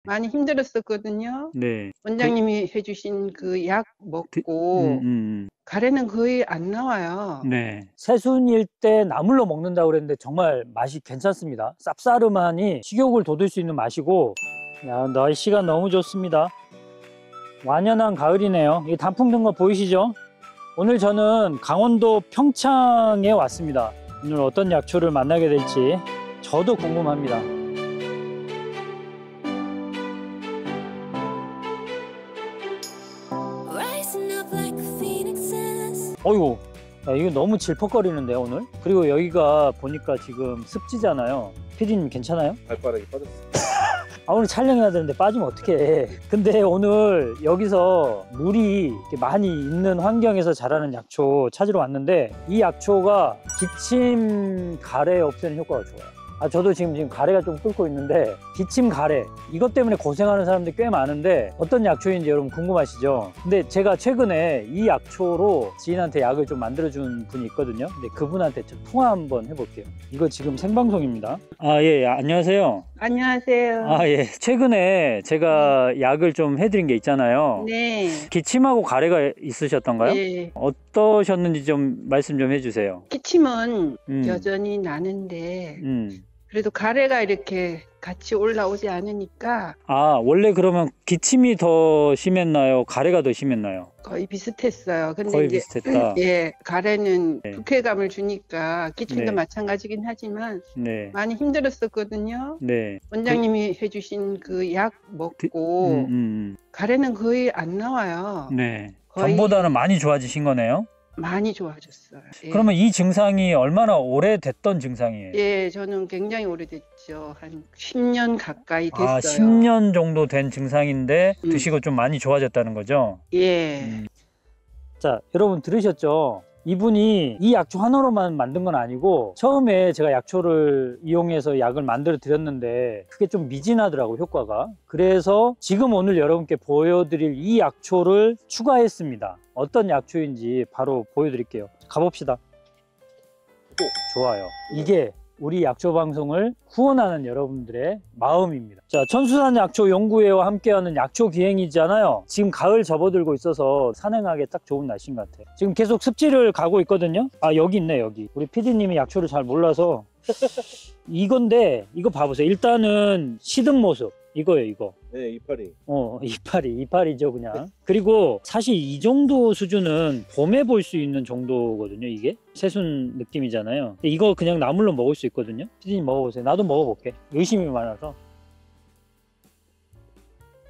많이 힘들었었거든요. 네. 원장님이 해주신 그 약 먹고 가래는 거의 안 나와요. 네. 새순일 때 나물로 먹는다고 그랬는데 정말 맛이 괜찮습니다. 쌉싸름하니 식욕을 돋울 수 있는 맛이고, 야, 날씨가 너무 좋습니다. 완연한 가을이네요. 이 단풍 든 거 보이시죠? 오늘 저는 강원도 평창에 왔습니다. 오늘 어떤 약초를 만나게 될지 저도 궁금합니다. 어이구, 야, 이거 너무 질퍽거리는데요 오늘? 그리고 여기가 보니까 지금 습지잖아요. 피디님 괜찮아요? 발바닥이 빠졌어. 아, 오늘 촬영해야 되는데 빠지면 어떡해. 근데 오늘 여기서 물이 이렇게 많이 있는 환경에서 자라는 약초 찾으러 왔는데, 이 약초가 기침 가래 없애는 효과가 좋아요. 아, 저도 지금 가래가 좀 끓고 있는데, 기침 가래 이것 때문에 고생하는 사람들이 꽤 많은데 어떤 약초인지 여러분 궁금하시죠? 근데 제가 최근에 이 약초로 지인한테 약을 좀 만들어준 분이 있거든요. 근데 그분한테 좀 통화 한번 해볼게요. 이거 지금 생방송입니다. 아, 예, 안녕하세요. 안녕하세요. 아, 예. 최근에 제가 약을 좀 해드린 게 있잖아요. 네. 기침하고 가래가 있으셨던가요? 네. 어떠셨는지 좀 말씀 좀 해주세요. 기침은 여전히 나는데 그래도 가래가 이렇게 같이 올라오지 않으니까 아, 원래 그러면 기침이 더 심했나요? 가래가 더 심했나요? 거의 비슷했어요. 근데 거의 이제 비슷했다. 예, 가래는 네. 불쾌감을 주니까 기침도 네. 마찬가지긴 하지만 네. 많이 힘들었었거든요. 네. 원장님이 해주신 그 약 먹고 가래는 거의 안 나와요. 네. 거의 전보다는 많이 좋아지신 거네요? 많이 좋아졌어요. 예. 그러면 이 증상이 얼마나 오래됐던 증상이에요? 예, 저는 굉장히 오래됐죠. 한 10년 가까이 됐어요. 아, 10년 정도 된 증상인데 드시고 좀 많이 좋아졌다는 거죠? 예. 자, 여러분 들으셨죠? 이분이 이 약초 하나로만 만든 건 아니고 처음에 제가 약초를 이용해서 약을 만들어 드렸는데 그게 좀 미진하더라고, 효과가. 그래서 지금 오늘 여러분께 보여드릴 이 약초를 추가했습니다. 어떤 약초인지 바로 보여드릴게요. 가봅시다. 좋아요. 이게 우리 약초 방송을 후원하는 여러분들의 마음입니다. 자, 천수산 약초 연구회와 함께하는 약초 기행이잖아요. 지금 가을 접어들고 있어서 산행하기 딱 좋은 날씨인 것 같아요. 지금 계속 습지를 가고 있거든요. 아, 여기 있네, 여기. 우리 PD님이 약초를 잘 몰라서 이건데, 이거 봐보세요. 일단은 시든 모습 이거예요, 이거. 네, 이파리. 이파리죠, 그냥. 그리고 사실 이 정도 수준은 봄에 볼 수 있는 정도거든요, 이게. 새순 느낌이잖아요. 이거 그냥 나물로 먹을 수 있거든요. 피디님 먹어보세요. 나도 먹어볼게. 의심이 많아서.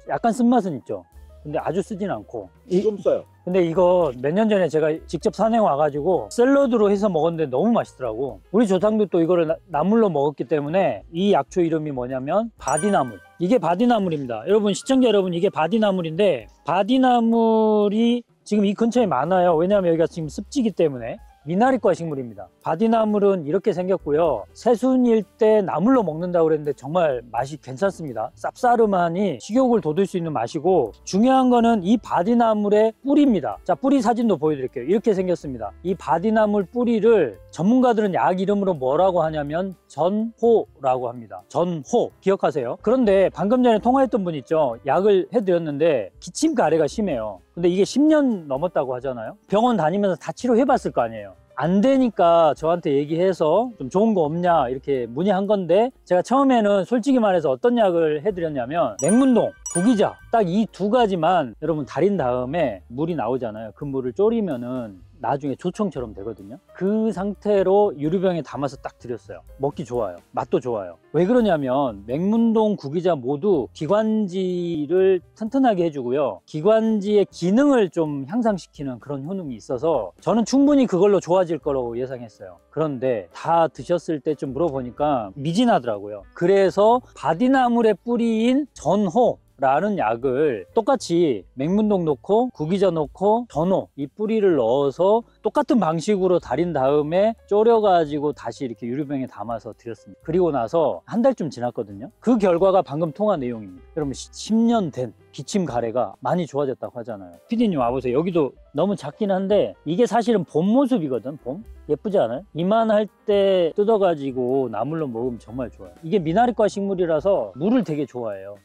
약간 쓴맛은 있죠. 근데 아주 쓰진 않고. 좀 써요. 근데 이거 몇 년 전에 제가 직접 산행 와가지고 샐러드로 해서 먹었는데 너무 맛있더라고. 우리 조상도 또 이거를 나물로 먹었기 때문에 이 약초 이름이 뭐냐면 바디나물. 이게 바디나물입니다. 여러분, 시청자 여러분, 이게 바디나물인데 바디나물이 지금 이 근처에 많아요. 왜냐하면 여기가 지금 습지기 때문에. 미나리과 식물입니다. 바디나물은 이렇게 생겼고요. 새순일 때 나물로 먹는다고 그랬는데 정말 맛이 괜찮습니다. 쌉싸름하니 식욕을 돋울 수 있는 맛이고, 중요한 거는 이 바디나물의 뿌리입니다. 자, 뿌리 사진도 보여드릴게요. 이렇게 생겼습니다. 이 바디나물 뿌리를 전문가들은 약 이름으로 뭐라고 하냐면 전호라고 합니다. 전호, 기억하세요? 그런데 방금 전에 통화했던 분 있죠? 약을 해드렸는데 기침 가래가 심해요. 근데 이게 10년 넘었다고 하잖아요. 병원 다니면서 다 치료해봤을 거 아니에요. 안 되니까 저한테 얘기해서 좀 좋은 거 없냐 이렇게 문의한 건데, 제가 처음에는 솔직히 말해서 어떤 약을 해드렸냐면 맹문동, 구기자, 딱 이 두 가지만 여러분 달인 다음에 물이 나오잖아요. 그 물을 졸이면은 나중에 조청처럼 되거든요. 그 상태로 유리병에 담아서 딱 드렸어요. 먹기 좋아요. 맛도 좋아요. 왜 그러냐면 맹문동, 구기자 모두 기관지를 튼튼하게 해주고요. 기관지의 기능을 좀 향상시키는 그런 효능이 있어서 저는 충분히 그걸로 좋아질 거라고 예상했어요. 그런데 다 드셨을 때 좀 물어보니까 미진하더라고요. 그래서 바디나물의 뿌리인 전호 라는 약을 똑같이 맹문동 넣고 구기자 넣고 전호 이 뿌리를 넣어서 똑같은 방식으로 달인 다음에 졸여가지고 다시 이렇게 유리병에 담아서 드렸습니다. 그리고 나서 한 달쯤 지났거든요. 그 결과가 방금 통화 내용입니다. 여러분, 10년 된 기침 가래가 많이 좋아졌다고 하잖아요. 피디님 와보세요. 여기도 너무 작긴 한데 이게 사실은 봄 모습이거든. 봄? 예쁘지 않아요? 이만할 때 뜯어가지고 나물로 먹으면 정말 좋아요. 이게 미나리과 식물이라서 물을 되게 좋아해요.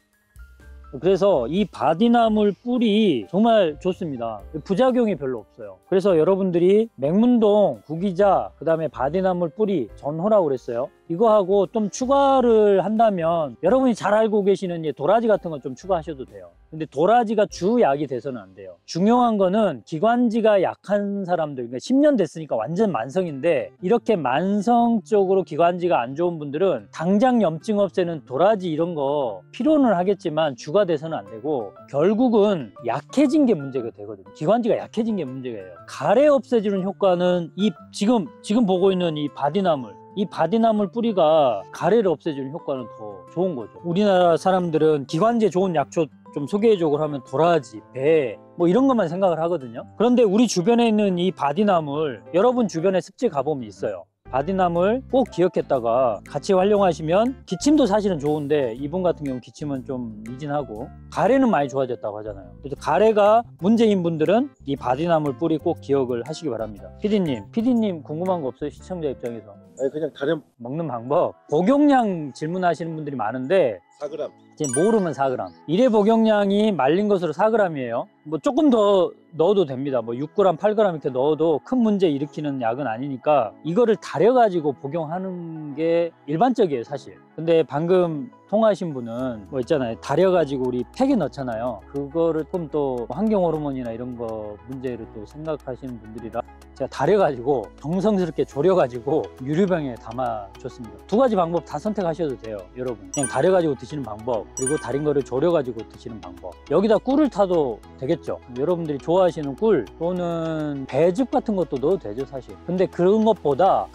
그래서 이 바디나물 뿔이 정말 좋습니다. 부작용이 별로 없어요. 그래서 여러분들이 맹문동, 구기자, 그 다음에 바디나물 뿌리 전호라고 그랬어요. 이거하고 좀 추가를 한다면 여러분이 잘 알고 계시는 도라지 같은 건 좀 추가하셔도 돼요. 근데 도라지가 주약이 돼서는 안 돼요. 중요한 거는 기관지가 약한 사람들, 그러니까 10년 됐으니까 완전 만성인데 이렇게 만성적으로 기관지가 안 좋은 분들은 당장 염증 없애는 도라지 이런 거 필요는 하겠지만 주가 돼서는 안 되고 결국은 약해진 게 문제가 되거든요. 기관지가 약해진 게 문제예요. 가래 없애주는 효과는 이 지금 보고 있는 이 바디나물, 이 바디나물 뿌리가 가래를 없애주는 효과는 더 좋은 거죠. 우리나라 사람들은 기관지에 좋은 약초 좀 소개해주고 하면 도라지, 배 뭐 이런 것만 생각을 하거든요. 그런데 우리 주변에 있는 이 바디나물, 여러분 주변에 습지 가보면 있어요. 바디나물 꼭 기억했다가 같이 활용하시면 기침도 사실은 좋은데 이분 같은 경우 기침은 좀 미진하고 가래는 많이 좋아졌다고 하잖아요. 그래서 가래가 문제인 분들은 이 바디나물 뿌리 꼭 기억을 하시기 바랍니다. PD님 궁금한 거 없어요? 시청자 입장에서. 아니 그냥 다른 먹는 방법. 복용량 질문하시는 분들이 많은데 4g 이제 모르면 4g. 일회 복용량이 말린 것으로 4g이에요. 뭐 조금 더 넣어도 됩니다. 뭐 6g, 8g 이렇게 넣어도 큰 문제 일으키는 약은 아니니까 이거를 달여가지고 복용하는 게 일반적이에요, 사실. 근데 방금 통화하신 분은 뭐 있잖아요. 달여가지고 우리 팩에 넣잖아요. 그거를 조금 또 환경 호르몬이나 이런 거 문제를 또 생각하시는 분들이라 제가 달여가지고 정성스럽게 졸여가지고 유리병에 담아줬습니다. 두 가지 방법 다 선택하셔도 돼요, 여러분. 그냥 달여가지고 드시는 방법, 그리고 달인 거를 졸여가지고 드시는 방법. 여기다 꿀을 타도 되겠죠. 여러분들이 좋아하시는 꿀 또는 배즙 같은 것도 넣어도 되죠, 사실. 근데 그것보다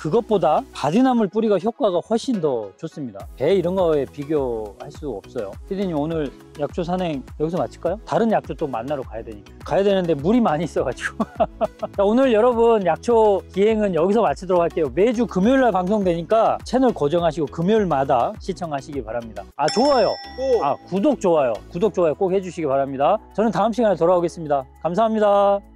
바디나물 뿌리가 효과가 훨씬 더 좋습니다. 배 이런 거에 비교할 수 없어요. 피디님 오늘 약초 산행 여기서 마칠까요? 다른 약초 또 만나러 가야 되는데 물이 많이 있어가지고 자, 오늘 여러분 약초 기행은 여기서 마치도록 할게요. 매주 금요일날 방송되니까 채널 고정하시고 금요일마다 시청하시기 바랍니다. 좋아요, 구독 좋아요 꼭 해주시기 바랍니다. 저는 다음 시간에 돌아오겠습니다. 감사합니다.